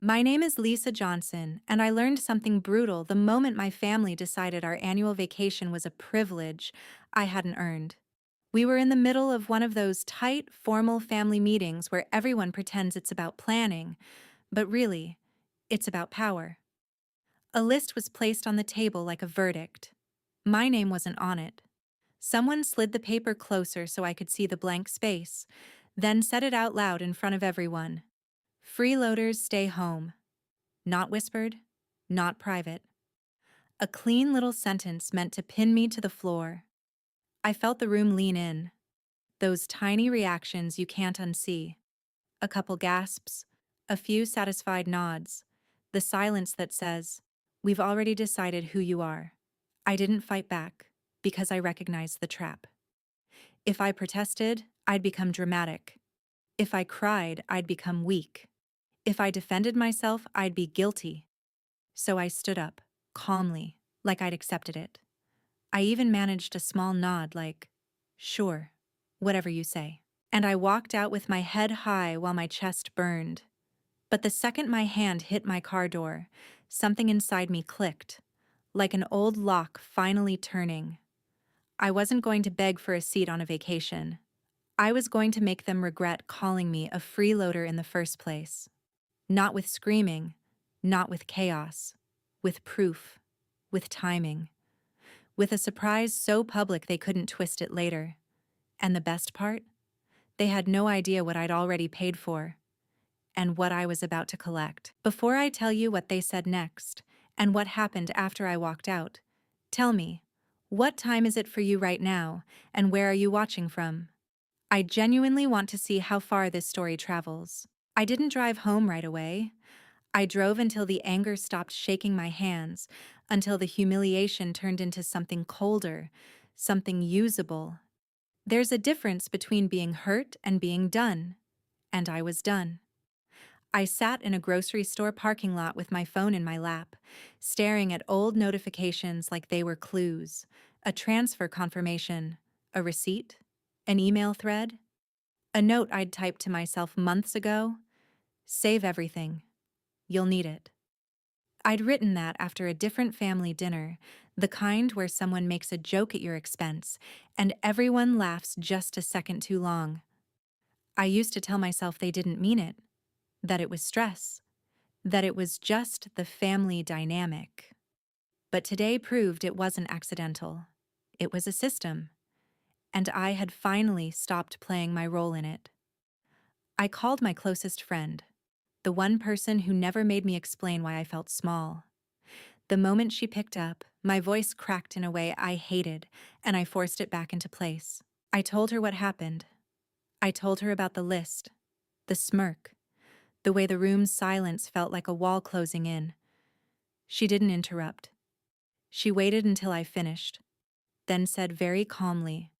My name is Lisa Johnson, and I learned something brutal the moment my family decided our annual vacation was a privilege I hadn't earned. We were in the middle of one of those tight, formal family meetings where everyone pretends it's about planning, but really, it's about power. A list was placed on the table like a verdict. My name wasn't on it. Someone slid the paper closer so I could see the blank space, then said it out loud in front of everyone. Freeloaders stay home. Not whispered, not private. A clean little sentence meant to pin me to the floor. I felt the room lean in. Those tiny reactions you can't unsee. A couple gasps, a few satisfied nods, the silence that says, "We've already decided who you are." I didn't fight back, because I recognized the trap. If I protested, I'd become dramatic. If I cried, I'd become weak. If I defended myself, I'd be guilty. So I stood up, calmly, like I'd accepted it. I even managed a small nod like, "Sure, whatever you say." And I walked out with my head high while my chest burned. But the second my hand hit my car door, something inside me clicked, like an old lock finally turning. I wasn't going to beg for a seat on a vacation. I was going to make them regret calling me a freeloader in the first place. Not with screaming, not with chaos, with proof, with timing, with a surprise so public they couldn't twist it later. And the best part? They had no idea what I'd already paid for, and what I was about to collect. Before I tell you what they said next, and what happened after I walked out, tell me, what time is it for you right now, and where are you watching from? I genuinely want to see how far this story travels. I didn't drive home right away. I drove until the anger stopped shaking my hands, until the humiliation turned into something colder, something usable. There's a difference between being hurt and being done, and I was done. I sat in a grocery store parking lot with my phone in my lap, staring at old notifications like they were clues, a transfer confirmation, a receipt, an email thread, a note I'd typed to myself months ago. Save everything. You'll need it. I'd written that after a different family dinner, the kind where someone makes a joke at your expense, and everyone laughs just a second too long. I used to tell myself they didn't mean it, that it was stress, that it was just the family dynamic. But today proved it wasn't accidental. It was a system, and I had finally stopped playing my role in it. I called my closest friend, the one person who never made me explain why I felt small. The moment she picked up, my voice cracked in a way I hated, and I forced it back into place. I told her what happened. I told her about the list, the smirk, the way the room's silence felt like a wall closing in. She didn't interrupt. She waited until I finished, then said very calmly,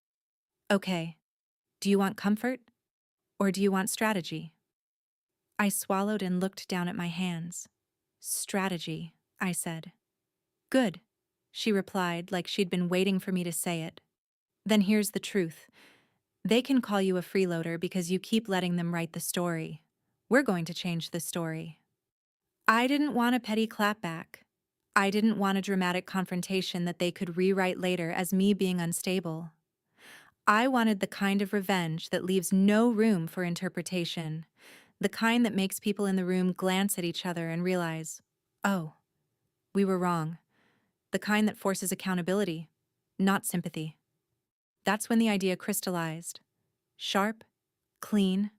"Okay, do you want comfort, or do you want strategy?" I swallowed and looked down at my hands. "Strategy," I said. "Good," she replied like she'd been waiting for me to say it. "Then here's the truth. They can call you a freeloader because you keep letting them write the story. We're going to change the story." I didn't want a petty clapback. I didn't want a dramatic confrontation that they could rewrite later as me being unstable. I wanted the kind of revenge that leaves no room for interpretation, the kind that makes people in the room glance at each other and realize, "Oh, we were wrong." The kind that forces accountability, not sympathy. That's when the idea crystallized. Sharp, clean,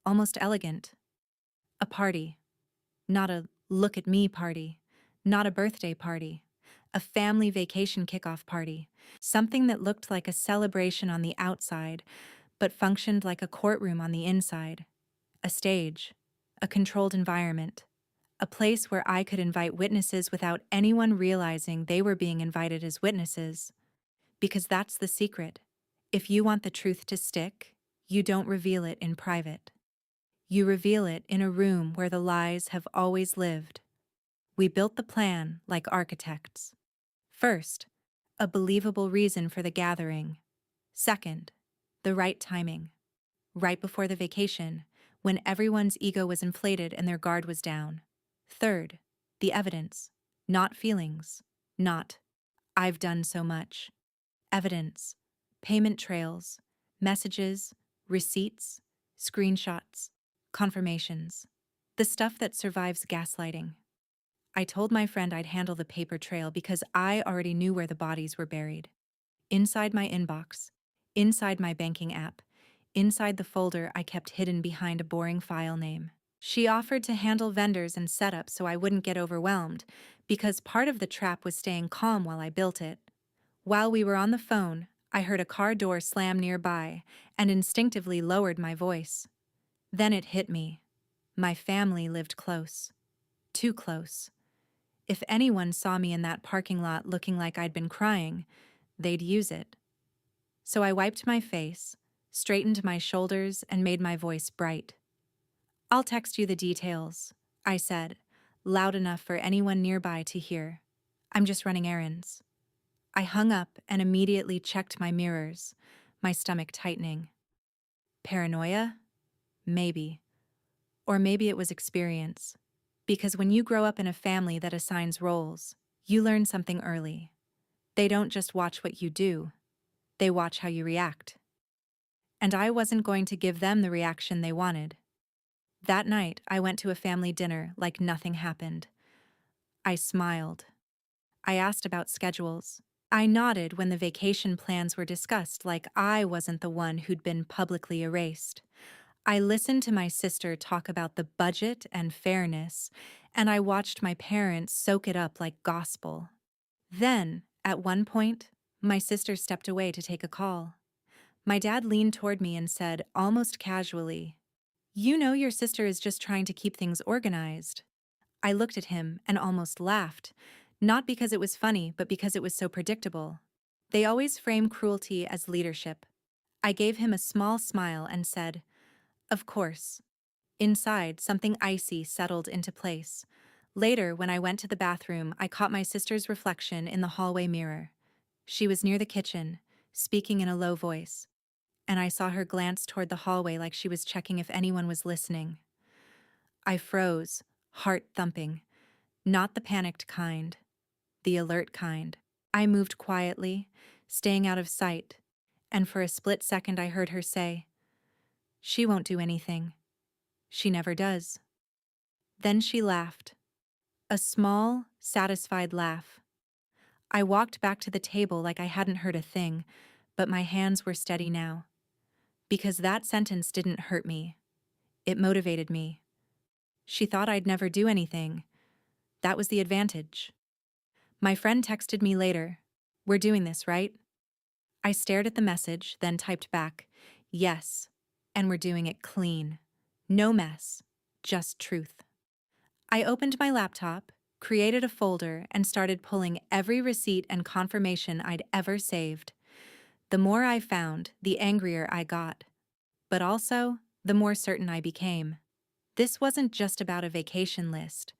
almost elegant. A party. Not a look at me party. Not a birthday party. A family vacation kickoff party. Something that looked like a celebration on the outside, but functioned like a courtroom on the inside. A stage. A controlled environment. A place where I could invite witnesses without anyone realizing they were being invited as witnesses. Because that's the secret. If you want the truth to stick, you don't reveal it in private. You reveal it in a room where the lies have always lived. We built the plan like architects. First, a believable reason for the gathering. Second, the right timing. Right before the vacation, when everyone's ego was inflated and their guard was down. Third, the evidence, not feelings, not, I've done so much. Evidence, payment trails, messages, receipts, screenshots, confirmations, the stuff that survives gaslighting. I told my friend I'd handle the paper trail because I already knew where the bodies were buried. Inside my inbox, inside my banking app, inside the folder I kept hidden behind a boring file name. She offered to handle vendors and setup so I wouldn't get overwhelmed, because part of the trap was staying calm while I built it. While we were on the phone, I heard a car door slam nearby and instinctively lowered my voice. Then it hit me. My family lived close. Too close. If anyone saw me in that parking lot looking like I'd been crying, they'd use it. So I wiped my face, straightened my shoulders, and made my voice bright. I'll text you the details, I said, loud enough for anyone nearby to hear. I'm just running errands. I hung up and immediately checked my mirrors, my stomach tightening. Paranoia? Maybe. Or maybe it was experience. Because when you grow up in a family that assigns roles, you learn something early. They don't just watch what you do, they watch how you react. And I wasn't going to give them the reaction they wanted. That night, I went to a family dinner like nothing happened. I smiled. I asked about schedules. I nodded when the vacation plans were discussed like I wasn't the one who'd been publicly erased. I listened to my sister talk about the budget and fairness, and I watched my parents soak it up like gospel. Then, at one point, my sister stepped away to take a call. My dad leaned toward me and said, almost casually, "You know your sister is just trying to keep things organized." I looked at him and almost laughed, not because it was funny, but because it was so predictable. They always frame cruelty as leadership. I gave him a small smile and said, "Of course." Inside, something icy settled into place. Later, when I went to the bathroom, I caught my sister's reflection in the hallway mirror. She was near the kitchen, speaking in a low voice, and I saw her glance toward the hallway like she was checking if anyone was listening. I froze, heart thumping, not the panicked kind, the alert kind. I moved quietly, staying out of sight, and for a split second I heard her say, "She won't do anything. She never does." Then she laughed. A small, satisfied laugh. I walked back to the table like I hadn't heard a thing, but my hands were steady now. Because that sentence didn't hurt me. It motivated me. She thought I'd never do anything. That was the advantage. My friend texted me later. "We're doing this, right?" I stared at the message, then typed back, "Yes, and we're doing it clean. No mess, just truth." I opened my laptop, created a folder, and started pulling every receipt and confirmation I'd ever saved. The more I found, the angrier I got. But also, the more certain I became. This wasn't just about a vacation list.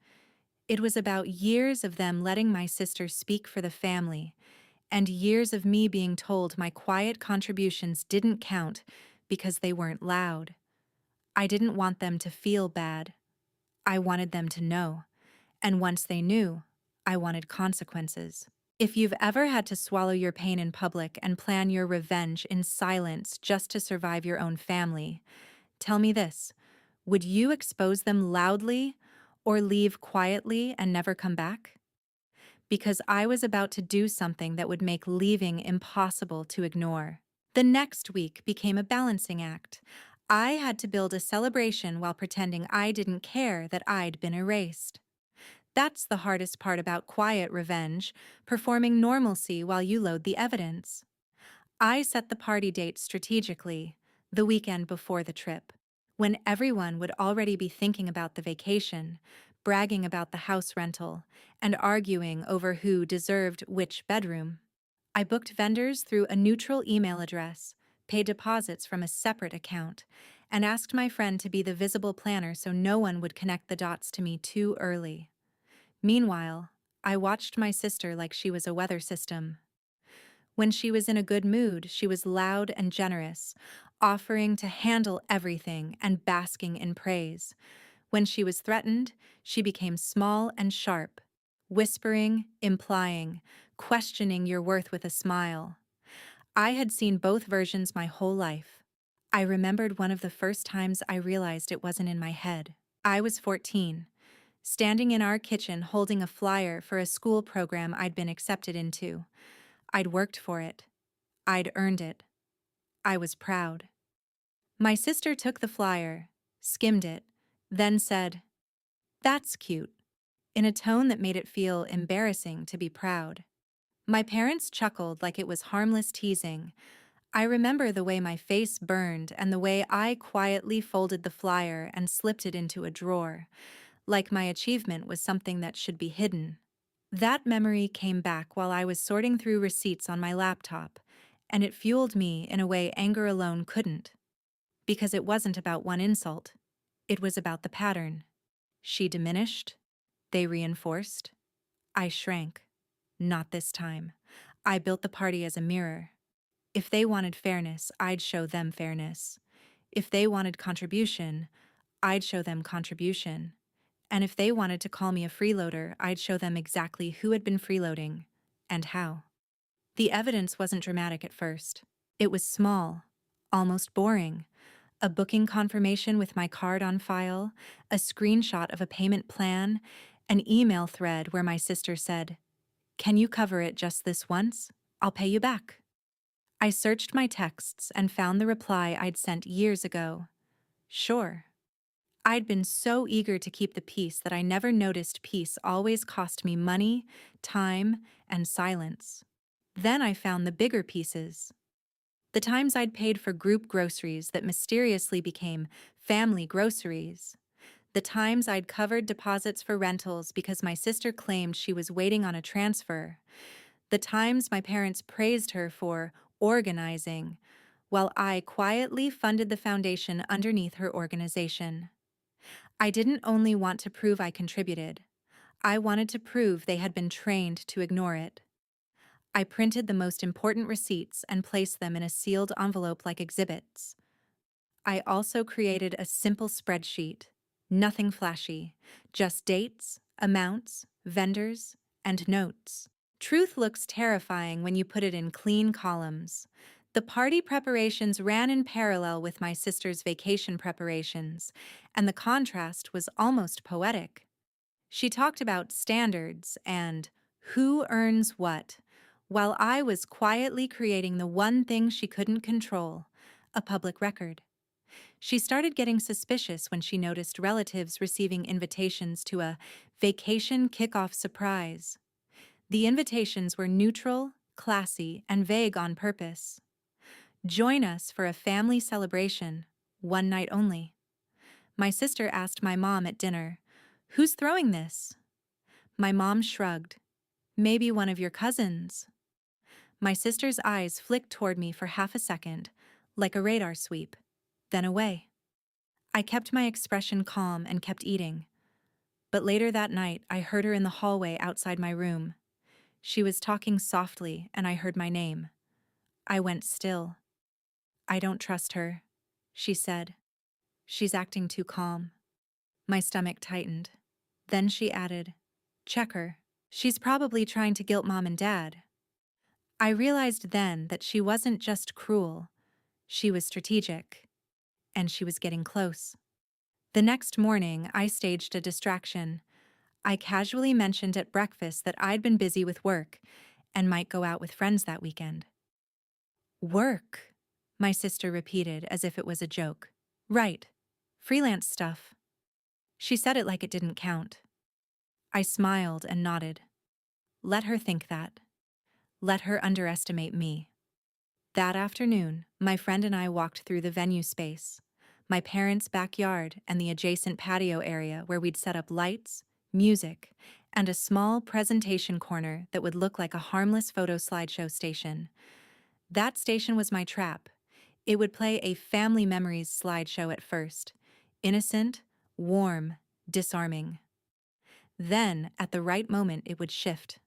It was about years of them letting my sister speak for the family, and years of me being told my quiet contributions didn't count because they weren't loud. I didn't want them to feel bad. I wanted them to know. And once they knew, I wanted consequences. If you've ever had to swallow your pain in public and plan your revenge in silence just to survive your own family, tell me this: would you expose them loudly or leave quietly and never come back? Because I was about to do something that would make leaving impossible to ignore. The next week became a balancing act. I had to build a celebration while pretending I didn't care that I'd been erased. That's the hardest part about quiet revenge, performing normalcy while you load the evidence. I set the party date strategically, the weekend before the trip, when everyone would already be thinking about the vacation, bragging about the house rental, and arguing over who deserved which bedroom. I booked vendors through a neutral email address, paid deposits from a separate account, and asked my friend to be the visible planner so no one would connect the dots to me too early. Meanwhile, I watched my sister like she was a weather system. When she was in a good mood, she was loud and generous, offering to handle everything and basking in praise. When she was threatened, she became small and sharp, whispering, implying, questioning your worth with a smile. I had seen both versions my whole life. I remembered one of the first times I realized it wasn't in my head. I was 14, standing in our kitchen holding a flyer for a school program I'd been accepted into. I'd worked for it. I'd earned it. I was proud. My sister took the flyer, skimmed it, then said, "That's cute," in a tone that made it feel embarrassing to be proud. My parents chuckled like it was harmless teasing. I remember the way my face burned and the way I quietly folded the flyer and slipped it into a drawer, like my achievement was something that should be hidden. That memory came back while I was sorting through receipts on my laptop, and it fueled me in a way anger alone couldn't. Because it wasn't about one insult. It was about the pattern. She diminished. They reinforced. I shrank. Not this time. I built the party as a mirror. If they wanted fairness, I'd show them fairness. If they wanted contribution, I'd show them contribution. And if they wanted to call me a freeloader, I'd show them exactly who had been freeloading and how. The evidence wasn't dramatic at first. It was small, almost boring. A booking confirmation with my card on file, a screenshot of a payment plan, an email thread where my sister said, "Can you cover it just this once? I'll pay you back." I searched my texts and found the reply I'd sent years ago. Sure. I'd been so eager to keep the peace that I never noticed peace always cost me money, time, and silence. Then I found the bigger pieces. The times I'd paid for group groceries that mysteriously became family groceries. The times I'd covered deposits for rentals because my sister claimed she was waiting on a transfer. The times my parents praised her for organizing, while I quietly funded the foundation underneath her organization. I didn't only want to prove I contributed. I wanted to prove they had been trained to ignore it. I printed the most important receipts and placed them in a sealed envelope like exhibits. I also created a simple spreadsheet, nothing flashy, just dates, amounts, vendors, and notes. Truth looks terrifying when you put it in clean columns. The party preparations ran in parallel with my sister's vacation preparations, and the contrast was almost poetic. She talked about standards and who earns what, while I was quietly creating the one thing she couldn't control, a public record. She started getting suspicious when she noticed relatives receiving invitations to a vacation kickoff surprise. The invitations were neutral, classy, and vague on purpose. Join us for a family celebration, one night only. My sister asked my mom at dinner, "Who's throwing this?" My mom shrugged. "Maybe one of your cousins." My sister's eyes flicked toward me for half a second, like a radar sweep, then away. I kept my expression calm and kept eating. But later that night, I heard her in the hallway outside my room. She was talking softly, and I heard my name. I went still. "I don't trust her," she said. "She's acting too calm." My stomach tightened. Then she added, "Check her. She's probably trying to guilt mom and dad." I realized then that she wasn't just cruel. She was strategic. And she was getting close. The next morning, I staged a distraction. I casually mentioned at breakfast that I'd been busy with work and might go out with friends that weekend. "Work," my sister repeated as if it was a joke. "Right. Freelance stuff." She said it like it didn't count. I smiled and nodded. Let her think that. Let her underestimate me. That afternoon, my friend and I walked through the venue space, my parents' backyard and the adjacent patio area where we'd set up lights, music, and a small presentation corner that would look like a harmless photo slideshow station. That station was my trap. It would play a family memories slideshow at first, innocent, warm, disarming. Then, at the right moment, it would shift.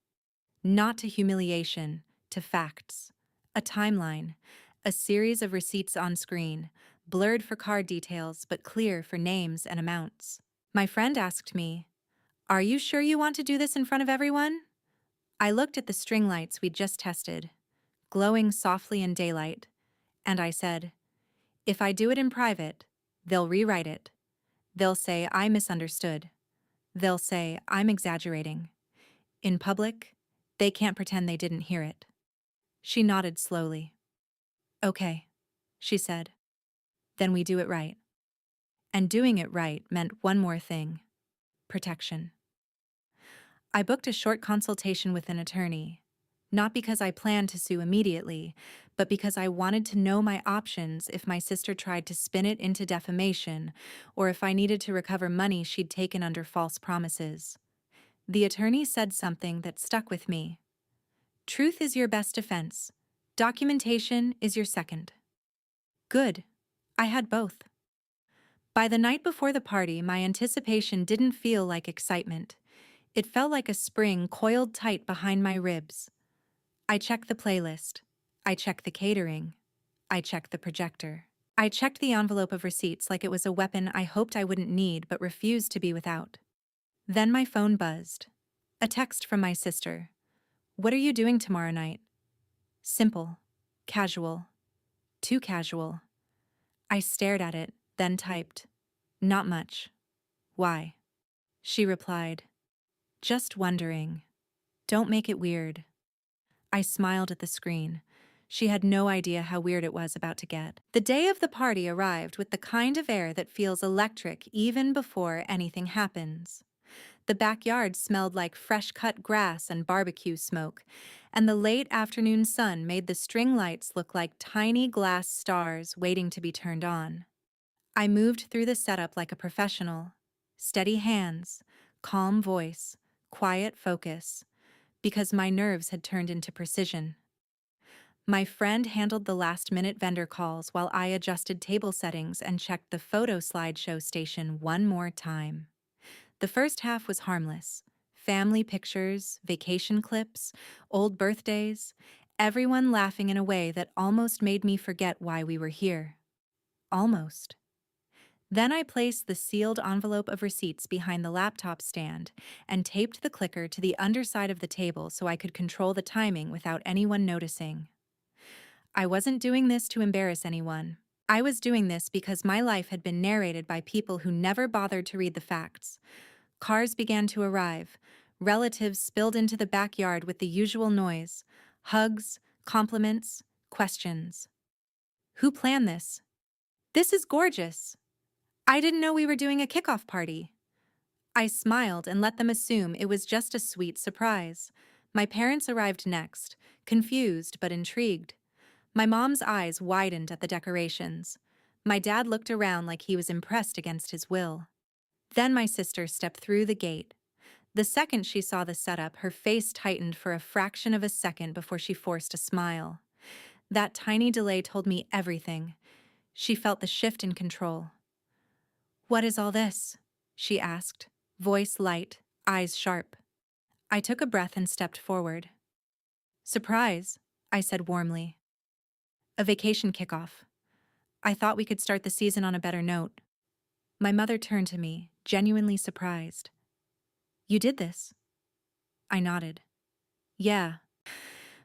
Not to humiliation, to facts. A timeline, a series of receipts on screen, blurred for card details but clear for names and amounts. My friend asked me, "Are you sure you want to do this in front of everyone?" I looked at the string lights we'd just tested, glowing softly in daylight, and I said, "If I do it in private, they'll rewrite it. They'll say I misunderstood. They'll say I'm exaggerating. In public, they can't pretend they didn't hear it." She nodded slowly. "Okay," she said. "Then we do it right." And doing it right meant one more thing: protection. I booked a short consultation with an attorney, not because I planned to sue immediately, but because I wanted to know my options if my sister tried to spin it into defamation, or if I needed to recover money she'd taken under false promises. The attorney said something that stuck with me. "Truth is your best defense. Documentation is your second." Good. I had both. By the night before the party, my anticipation didn't feel like excitement. It felt like a spring coiled tight behind my ribs. I checked the playlist. I checked the catering. I checked the projector. I checked the envelope of receipts like it was a weapon I hoped I wouldn't need but refused to be without. Then my phone buzzed. A text from my sister. "What are you doing tomorrow night?" Simple. Casual. Too casual. I stared at it, then typed, "Not much. Why?" She replied, "Just wondering. Don't make it weird." I smiled at the screen. She had no idea how weird it was about to get. The day of the party arrived with the kind of air that feels electric even before anything happens. The backyard smelled like fresh-cut grass and barbecue smoke, and the late afternoon sun made the string lights look like tiny glass stars waiting to be turned on. I moved through the setup like a professional. Steady hands, calm voice, quiet focus, because my nerves had turned into precision. My friend handled the last-minute vendor calls while I adjusted table settings and checked the photo slideshow station one more time. The first half was harmless. Family pictures, vacation clips, old birthdays, everyone laughing in a way that almost made me forget why we were here. Almost. Then I placed the sealed envelope of receipts behind the laptop stand and taped the clicker to the underside of the table so I could control the timing without anyone noticing. I wasn't doing this to embarrass anyone. I was doing this because my life had been narrated by people who never bothered to read the facts. Cars began to arrive. Relatives spilled into the backyard with the usual noise: hugs, compliments, questions. "Who planned this?" "This is gorgeous." "I didn't know we were doing a kickoff party." I smiled and let them assume it was just a sweet surprise. My parents arrived next, confused but intrigued. My mom's eyes widened at the decorations. My dad looked around like he was impressed against his will. Then my sister stepped through the gate. The second she saw the setup, her face tightened for a fraction of a second before she forced a smile. That tiny delay told me everything. She felt the shift in control. "What is all this?" she asked, voice light, eyes sharp. I took a breath and stepped forward. "Surprise," I said warmly. "A vacation kickoff. I thought we could start the season on a better note." My mother turned to me, genuinely surprised. "You did this?" I nodded. "Yeah."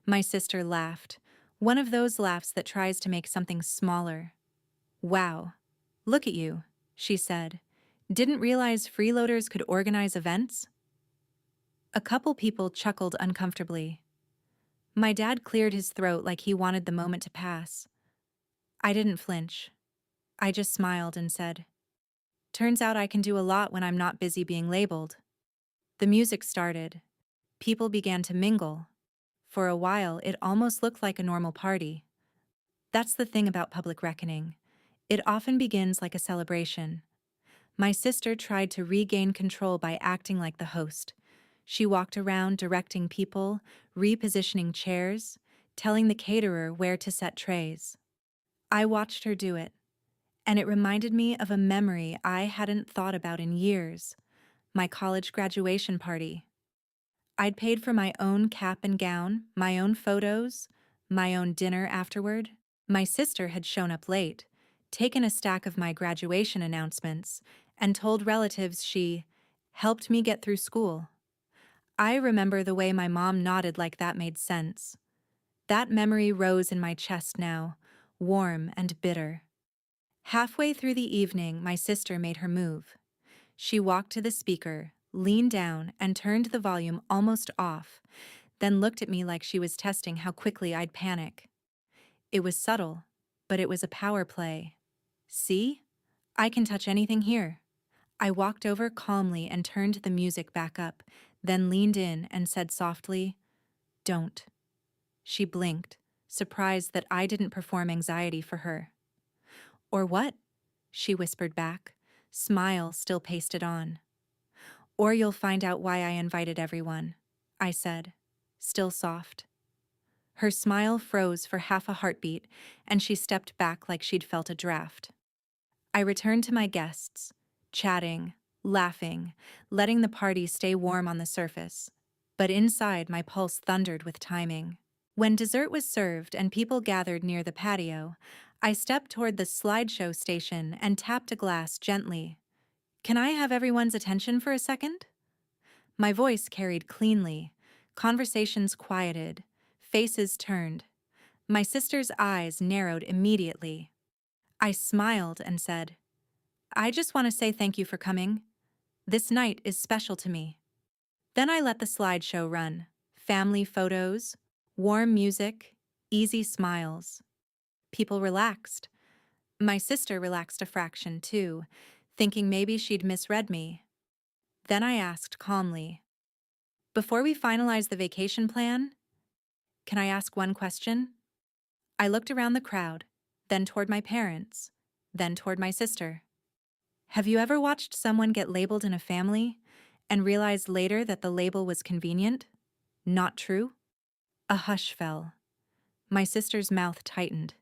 My sister laughed, one of those laughs that tries to make something smaller. "Wow. Look at you," she said. "Didn't realize freeloaders could organize events?" A couple people chuckled uncomfortably. My dad cleared his throat like he wanted the moment to pass. I didn't flinch. I just smiled and said, "Turns out I can do a lot when I'm not busy being labeled." The music started. People began to mingle. For a while, it almost looked like a normal party. That's the thing about public reckoning. It often begins like a celebration. My sister tried to regain control by acting like the host. She walked around directing people, repositioning chairs, telling the caterer where to set trays. I watched her do it, and it reminded me of a memory I hadn't thought about in years: my college graduation party. I'd paid for my own cap and gown, my own photos, my own dinner afterward. My sister had shown up late, taken a stack of my graduation announcements, and told relatives she helped me get through school. I remember the way my mom nodded like that made sense. That memory rose in my chest now, warm and bitter. Halfway through the evening, my sister made her move. She walked to the speaker, leaned down, and turned the volume almost off, then looked at me like she was testing how quickly I'd panic. It was subtle, but it was a power play. See? I can touch anything here. I walked over calmly and turned the music back up, then leaned in and said softly, "Don't." She blinked, surprised that I didn't perform anxiety for her. "Or what?" she whispered back, smile still pasted on. "Or you'll find out why I invited everyone," I said, still soft. Her smile froze for half a heartbeat, and she stepped back like she'd felt a draft. I returned to my guests, chatting, laughing, letting the party stay warm on the surface. But inside, my pulse thundered with timing. When dessert was served and people gathered near the patio, I stepped toward the slideshow station and tapped a glass gently. "Can I have everyone's attention for a second?" My voice carried cleanly. Conversations quieted. Faces turned. My sister's eyes narrowed immediately. I smiled and said, "I just want to say thank you for coming. This night is special to me." Then I let the slideshow run. Family photos, warm music, easy smiles. People relaxed. My sister relaxed a fraction, too, thinking maybe she'd misread me. Then I asked calmly, "Before we finalize the vacation plan, can I ask one question?" I looked around the crowd, then toward my parents, then toward my sister. Have you ever watched someone get labeled in a family and realized later that the label was convenient? Not true? A hush fell. My sister's mouth tightened.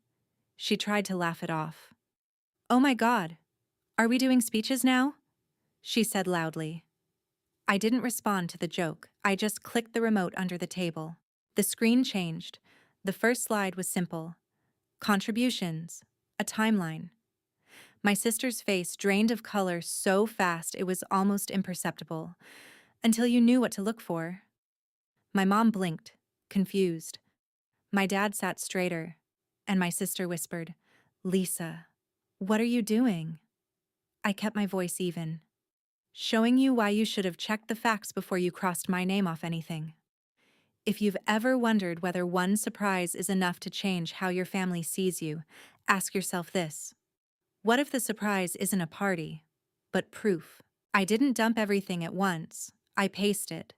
She tried to laugh it off. "Oh my God, are we doing speeches now?" she said loudly. I didn't respond to the joke. I just clicked the remote under the table. The screen changed. The first slide was simple. Contributions. A timeline. My sister's face drained of color so fast it was almost imperceptible, until you knew what to look for. My mom blinked, confused. My dad sat straighter, and my sister whispered, "Lisa, what are you doing?" I kept my voice even. "Showing you why you should have checked the facts before you crossed my name off anything. If you've ever wondered whether one surprise is enough to change how your family sees you, ask yourself this. What if the surprise isn't a party, but proof?" I didn't dump everything at once. I paced it.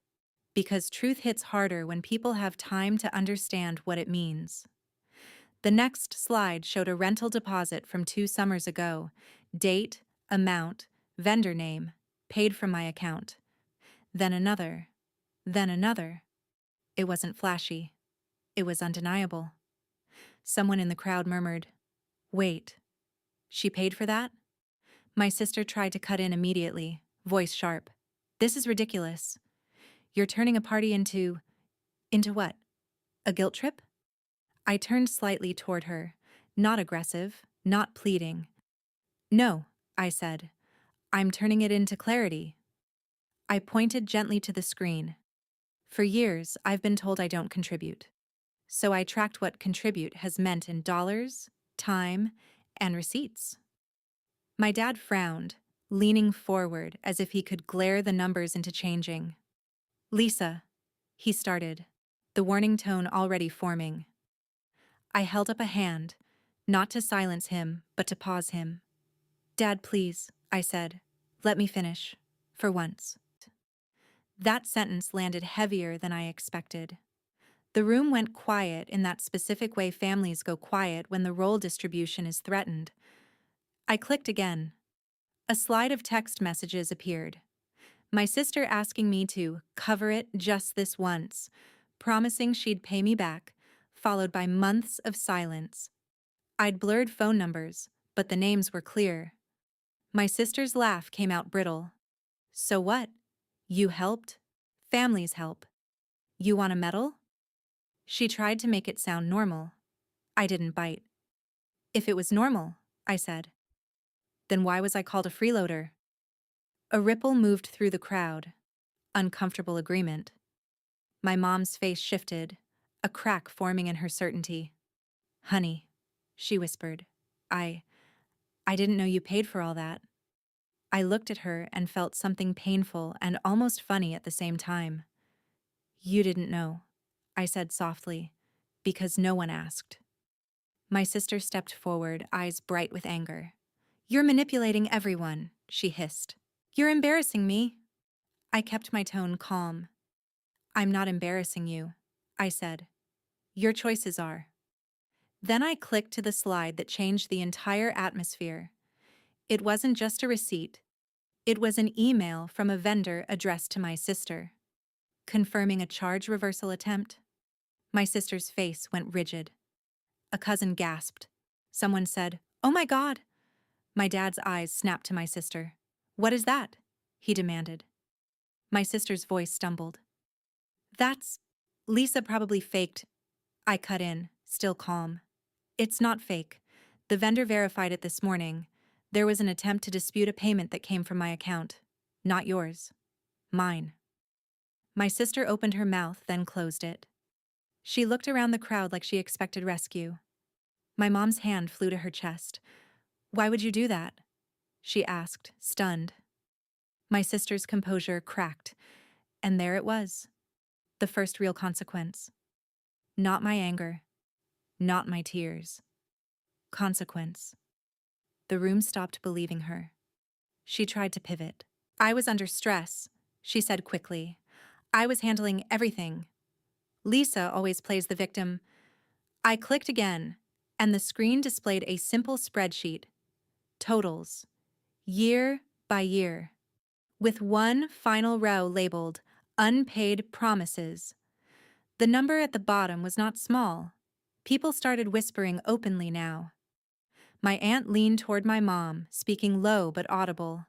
Because truth hits harder when people have time to understand what it means. The next slide showed a rental deposit from 2 summers ago. Date, amount, vendor name, paid from my account. Then another. Then another. It wasn't flashy. It was undeniable. Someone in the crowd murmured, "Wait, she paid for that?" My sister tried to cut in immediately, voice sharp. "This is ridiculous. You're turning a party into what? A guilt trip?" I turned slightly toward her, not aggressive, not pleading. "No," I said. "I'm turning it into clarity." I pointed gently to the screen. For years, I've been told I don't contribute. So I tracked what contribute has meant in dollars, time, and receipts. My dad frowned, leaning forward as if he could glare the numbers into changing. "Lisa," he started, the warning tone already forming. I held up a hand, not to silence him, but to pause him. "Dad, please," I said. "Let me finish. For once." That sentence landed heavier than I expected. The room went quiet in that specific way families go quiet when the role distribution is threatened. I clicked again. A slide of text messages appeared. My sister asking me to cover it just this once, promising she'd pay me back, followed by months of silence. I'd blurred phone numbers, but the names were clear. My sister's laugh came out brittle. "So what? You helped? Families help. You want a medal?" She tried to make it sound normal. I didn't bite. "If it was normal," I said, "then why was I called a freeloader?" A ripple moved through the crowd. Uncomfortable agreement. My mom's face shifted, a crack forming in her certainty. "Honey," she whispered. I I didn't know you paid for all that." I looked at her and felt something painful and almost funny at the same time. "You didn't know," I said softly, "because no one asked." My sister stepped forward, eyes bright with anger. "You're manipulating everyone," she hissed. "You're embarrassing me." I kept my tone calm. "I'm not embarrassing you," I said. "Your choices are." Then I clicked to the slide that changed the entire atmosphere. It wasn't just a receipt. It was an email from a vendor addressed to my sister, confirming a charge reversal attempt. My sister's face went rigid. A cousin gasped. Someone said, "Oh my God!" My dad's eyes snapped to my sister. "What is that?" he demanded. My sister's voice stumbled. "That's... Lisa probably faked." I cut in, still calm. "It's not fake. The vendor verified it this morning. There was an attempt to dispute a payment that came from my account. Not yours. Mine." My sister opened her mouth, then closed it. She looked around the crowd like she expected rescue. My mom's hand flew to her chest. "Why would you do that?" she asked, stunned. My sister's composure cracked, and there it was. The first real consequence. Not my anger. Not my tears. Consequence. The room stopped believing her. She tried to pivot. "I was under stress," she said quickly. "I was handling everything. Lisa always plays the victim." I clicked again, and the screen displayed a simple spreadsheet. Totals. Year by year. With one final row labeled "Unpaid Promises." The number at the bottom was not small. People started whispering openly now. My aunt leaned toward my mom, speaking low but audible.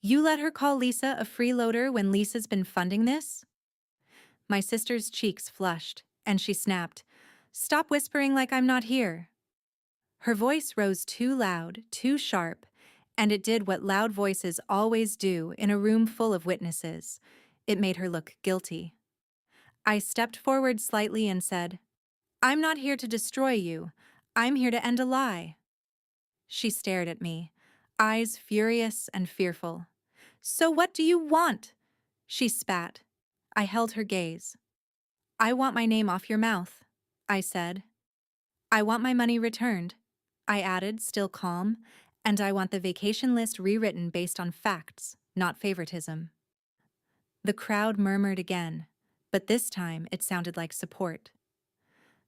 "You let her call Lisa a freeloader when Lisa's been funding this?" My sister's cheeks flushed, and she snapped, "Stop whispering like I'm not here." Her voice rose too loud, too sharp, and it did what loud voices always do in a room full of witnesses. It made her look guilty. I stepped forward slightly and said, "I'm not here to destroy you. I'm here to end a lie." She stared at me, eyes furious and fearful. "So what do you want?" she spat. I held her gaze. "I want my name off your mouth," I said. "I want my money returned," I added, still calm, "and I want the vacation list rewritten based on facts, not favoritism." The crowd murmured again, but this time it sounded like support.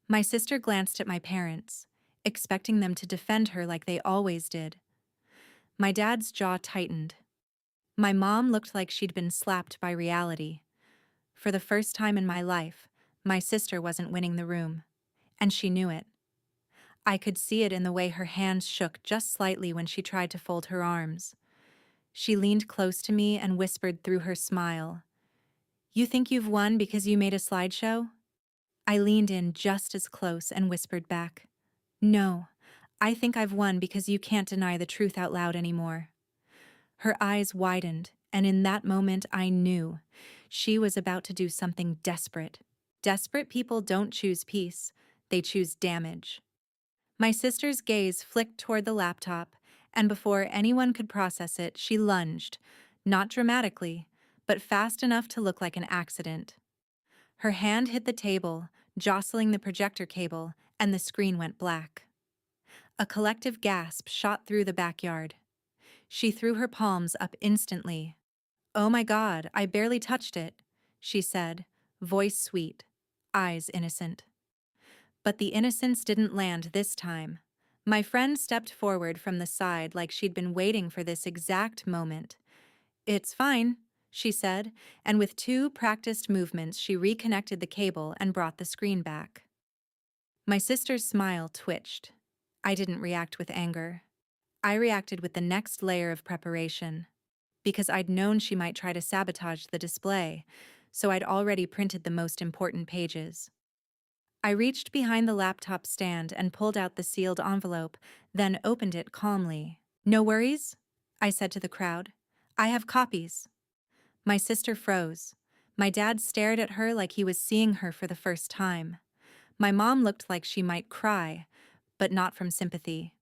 My sister glanced at my parents, expecting them to defend her like they always did. My dad's jaw tightened. My mom looked like she'd been slapped by reality. For the first time in my life, my sister wasn't winning the room, and she knew it. I could see it in the way her hands shook just slightly when she tried to fold her arms. She leaned close to me and whispered through her smile, "You think you've won because you made a slideshow?" I leaned in just as close and whispered back, "No, I think I've won because you can't deny the truth out loud anymore." Her eyes widened, and in that moment I knew she was about to do something desperate. Desperate people don't choose peace, they choose damage. My sister's gaze flicked toward the laptop, and before anyone could process it, she lunged, not dramatically, but fast enough to look like an accident. Her hand hit the table, jostling the projector cable, and the screen went black. A collective gasp shot through the backyard. She threw her palms up instantly. "Oh my God, I barely touched it," she said, voice sweet, eyes innocent. But the innocence didn't land this time. My friend stepped forward from the side like she'd been waiting for this exact moment. "It's fine," she said, and with two practiced movements she reconnected the cable and brought the screen back. My sister's smile twitched. I didn't react with anger. I reacted with the next layer of preparation. Because I'd known she might try to sabotage the display, so I'd already printed the most important pages. I reached behind the laptop stand and pulled out the sealed envelope, then opened it calmly. "No worries?" I said to the crowd. I have copies. My sister froze. My dad stared at her like he was seeing her for the first time. My mom looked like she might cry, but not from sympathy.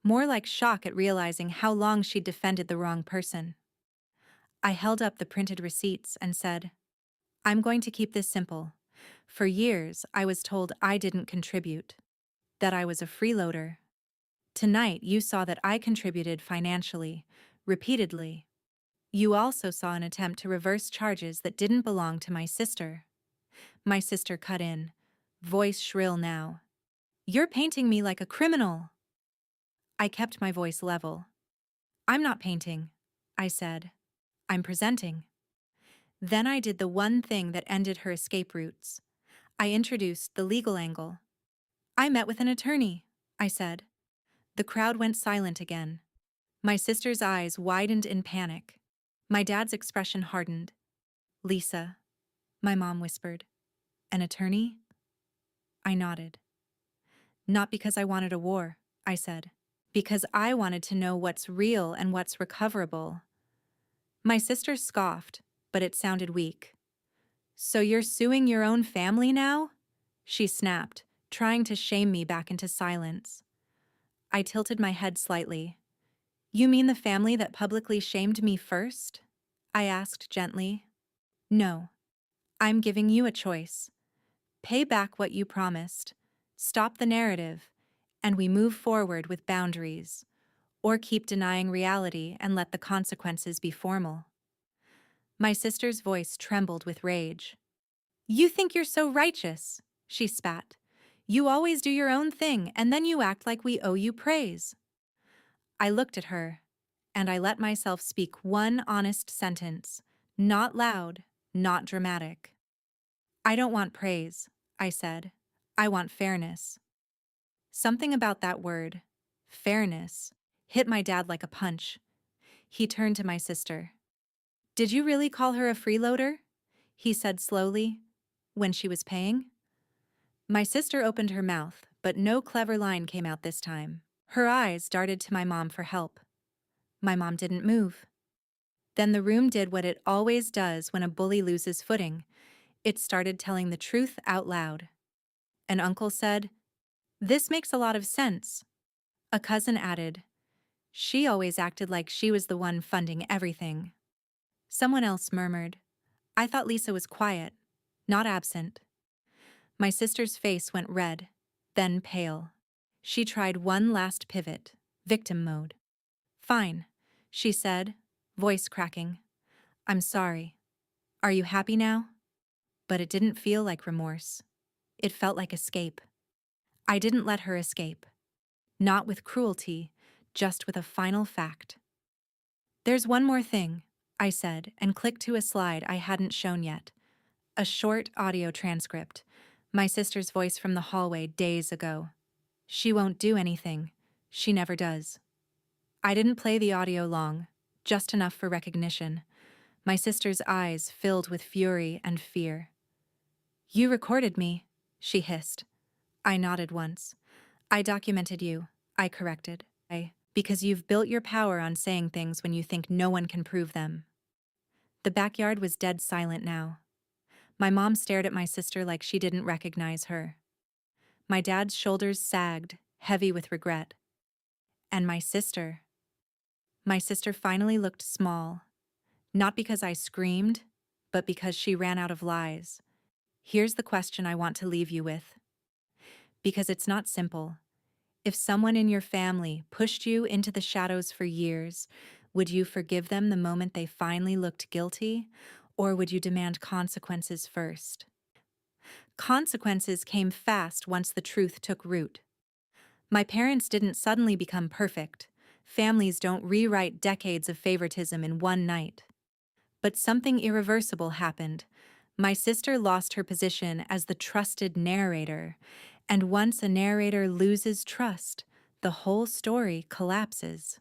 More like shock at realizing how long she'd defended the wrong person. I held up the printed receipts and said, I'm going to keep this simple. For years, I was told I didn't contribute, that I was a freeloader. Tonight, you saw that I contributed financially, repeatedly. You also saw an attempt to reverse charges that didn't belong to my sister. My sister cut in, voice shrill now. You're painting me like a criminal. I kept my voice level. I'm not painting, I said. I'm presenting. Then I did the one thing that ended her escape routes. I introduced the legal angle. I met with an attorney, I said. The crowd went silent again. My sister's eyes widened in panic. My dad's expression hardened. Lisa, my mom whispered. An attorney? I nodded. Not because I wanted a war, I said. Because I wanted to know what's real and what's recoverable. My sister scoffed, but it sounded weak. So you're suing your own family now? She snapped, trying to shame me back into silence. I tilted my head slightly. You mean the family that publicly shamed me first? I asked gently. No. I'm giving you a choice. Pay back what you promised. Stop the narrative, and we move forward with boundaries. Or keep denying reality and let the consequences be formal. My sister's voice trembled with rage. You think you're so righteous, she spat. You always do your own thing, and then you act like we owe you praise. I looked at her, and I let myself speak one honest sentence, not loud, not dramatic. I don't want praise, I said. I want fairness. Something about that word, fairness, hit my dad like a punch. He turned to my sister. Did you really call her a freeloader? He said slowly, when she was paying. My sister opened her mouth, but no clever line came out this time. Her eyes darted to my mom for help. My mom didn't move. Then the room did what it always does when a bully loses footing. It started telling the truth out loud. An uncle said, This makes a lot of sense. A cousin added, She always acted like she was the one funding everything. Someone else murmured, I thought Lisa was quiet, not absent. My sister's face went red, then pale. She tried one last pivot, victim mode. Fine, she said, voice cracking. I'm sorry. Are you happy now? But it didn't feel like remorse. It felt like escape. I didn't let her escape. Not with cruelty, just with a final fact. There's one more thing, I said, and clicked to a slide I hadn't shown yet. A short audio transcript. My sister's voice from the hallway days ago. She won't do anything. She never does. I didn't play the audio long, just enough for recognition. My sister's eyes filled with fury and fear. You recorded me, she hissed. I nodded once. I documented you, I corrected. Because you've built your power on saying things when you think no one can prove them. The backyard was dead silent now. My mom stared at my sister like she didn't recognize her. My dad's shoulders sagged, heavy with regret. And my sister. My sister finally looked small. Not because I screamed, but because she ran out of lies. Here's the question I want to leave you with. Because it's not simple. If someone in your family pushed you into the shadows for years, would you forgive them the moment they finally looked guilty, or would you demand consequences first? Consequences came fast once the truth took root. My parents didn't suddenly become perfect. Families don't rewrite decades of favoritism in one night. But something irreversible happened. My sister lost her position as the trusted narrator, and once a narrator loses trust, the whole story collapses.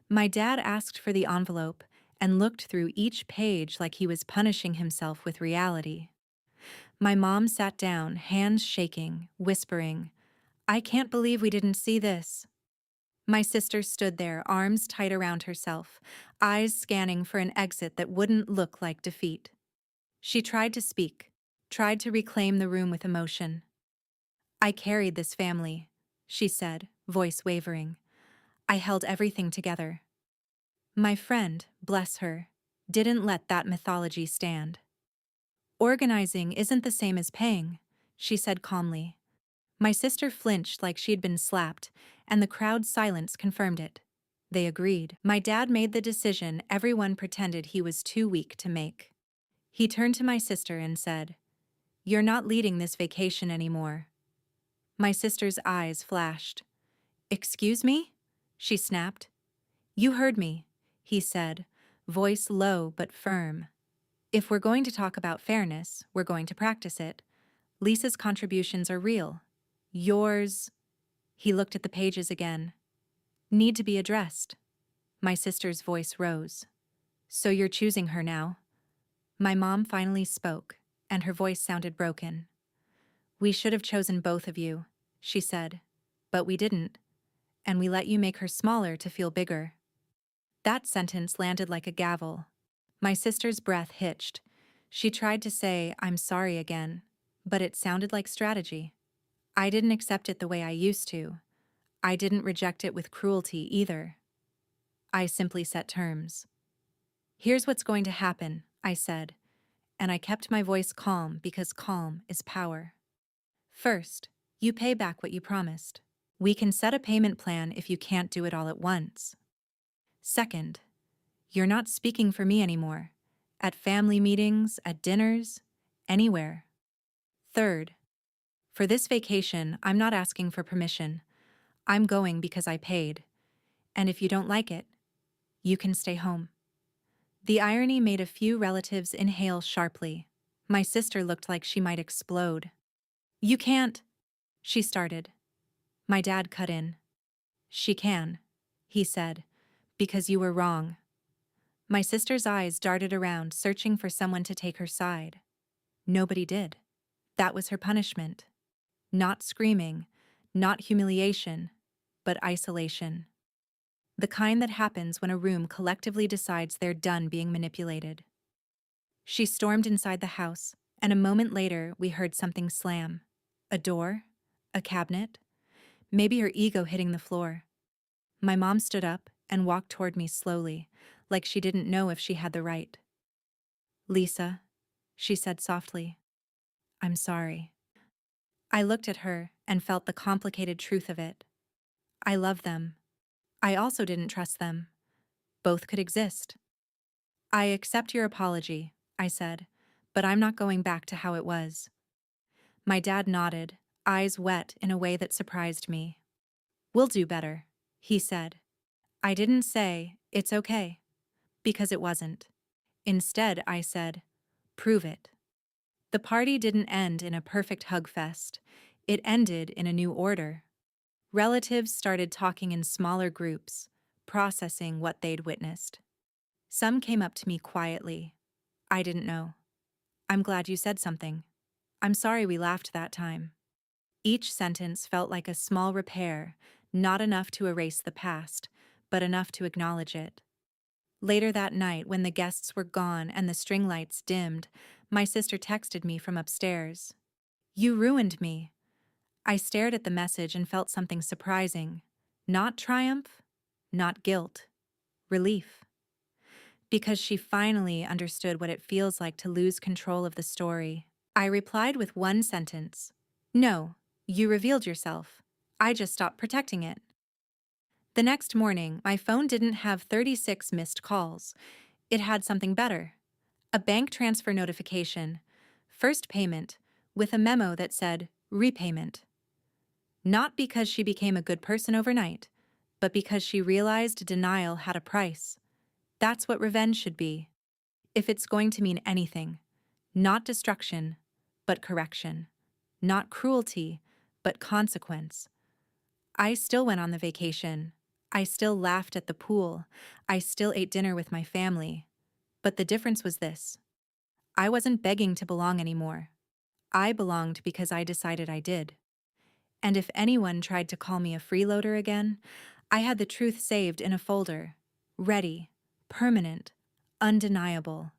My dad asked for the envelope and looked through each page like he was punishing himself with reality. My mom sat down, hands shaking, whispering, I can't believe we didn't see this. My sister stood there, arms tight around herself, eyes scanning for an exit that wouldn't look like defeat. She tried to speak, tried to reclaim the room with emotion. "I carried this family," she said, voice wavering. "I held everything together." My friend, bless her, didn't let that mythology stand. "Organizing isn't the same as paying," she said calmly. My sister flinched like she'd been slapped, and the crowd's silence confirmed it. They agreed. My dad made the decision everyone pretended he was too weak to make. He turned to my sister and said, "You're not leading this vacation anymore." My sister's eyes flashed. "Excuse me?" she snapped. "You heard me," he said, voice low but firm. "If we're going to talk about fairness, we're going to practice it. Lisa's contributions are real. Yours," he looked at the pages again, "need to be addressed." My sister's voice rose. "So you're choosing her now?" My mom finally spoke, and her voice sounded broken. "We should have chosen both of you," she said, "but we didn't, and we let you make her smaller to feel bigger." That sentence landed like a gavel. My sister's breath hitched. She tried to say, "I'm sorry" again, but it sounded like strategy. I didn't accept it the way I used to. I didn't reject it with cruelty either. I simply set terms. "Here's what's going to happen," I said, and I kept my voice calm because calm is power. "First, you pay back what you promised. We can set a payment plan if you can't do it all at once. Second, you're not speaking for me anymore. At family meetings, at dinners, anywhere. Third, for this vacation, I'm not asking for permission. I'm going because I paid. And if you don't like it, you can stay home." The irony made a few relatives inhale sharply. My sister looked like she might explode. "You can't," she started. My dad cut in. "She can," he said, "because you were wrong." My sister's eyes darted around, searching for someone to take her side. Nobody did. That was her punishment. Not screaming, not humiliation, but isolation. The kind that happens when a room collectively decides they're done being manipulated. She stormed inside the house, and a moment later we heard something slam. A door? A cabinet? Maybe her ego hitting the floor. My mom stood up and walked toward me slowly, like she didn't know if she had the right. "Lisa," she said softly, "I'm sorry." I looked at her and felt the complicated truth of it. I love them. I also didn't trust them. Both could exist. "I accept your apology," I said, "but I'm not going back to how it was." My dad nodded, eyes wet in a way that surprised me. "We'll do better," he said. I didn't say, "It's okay," because it wasn't. Instead, I said, "Prove it." The party didn't end in a perfect hug fest. It ended in a new order. Relatives started talking in smaller groups, processing what they'd witnessed. Some came up to me quietly. "I didn't know. I'm glad you said something. I'm sorry we laughed that time." Each sentence felt like a small repair, not enough to erase the past, but enough to acknowledge it. Later that night, when the guests were gone and the string lights dimmed, my sister texted me from upstairs. "You ruined me." I stared at the message and felt something surprising. Not triumph, not guilt, relief. Because she finally understood what it feels like to lose control of the story. I replied with one sentence. "No, you revealed yourself. I just stopped protecting it." The next morning, my phone didn't have 36 missed calls. It had something better. A bank transfer notification, first payment, with a memo that said, "Repayment." Not because she became a good person overnight, but because she realized denial had a price. That's what revenge should be. If it's going to mean anything, not destruction, but correction. Not cruelty, but consequence. I still went on the vacation. I still laughed at the pool. I still ate dinner with my family. But the difference was this. I wasn't begging to belong anymore. I belonged because I decided I did. And if anyone tried to call me a freeloader again, I had the truth saved in a folder. Ready, permanent, undeniable.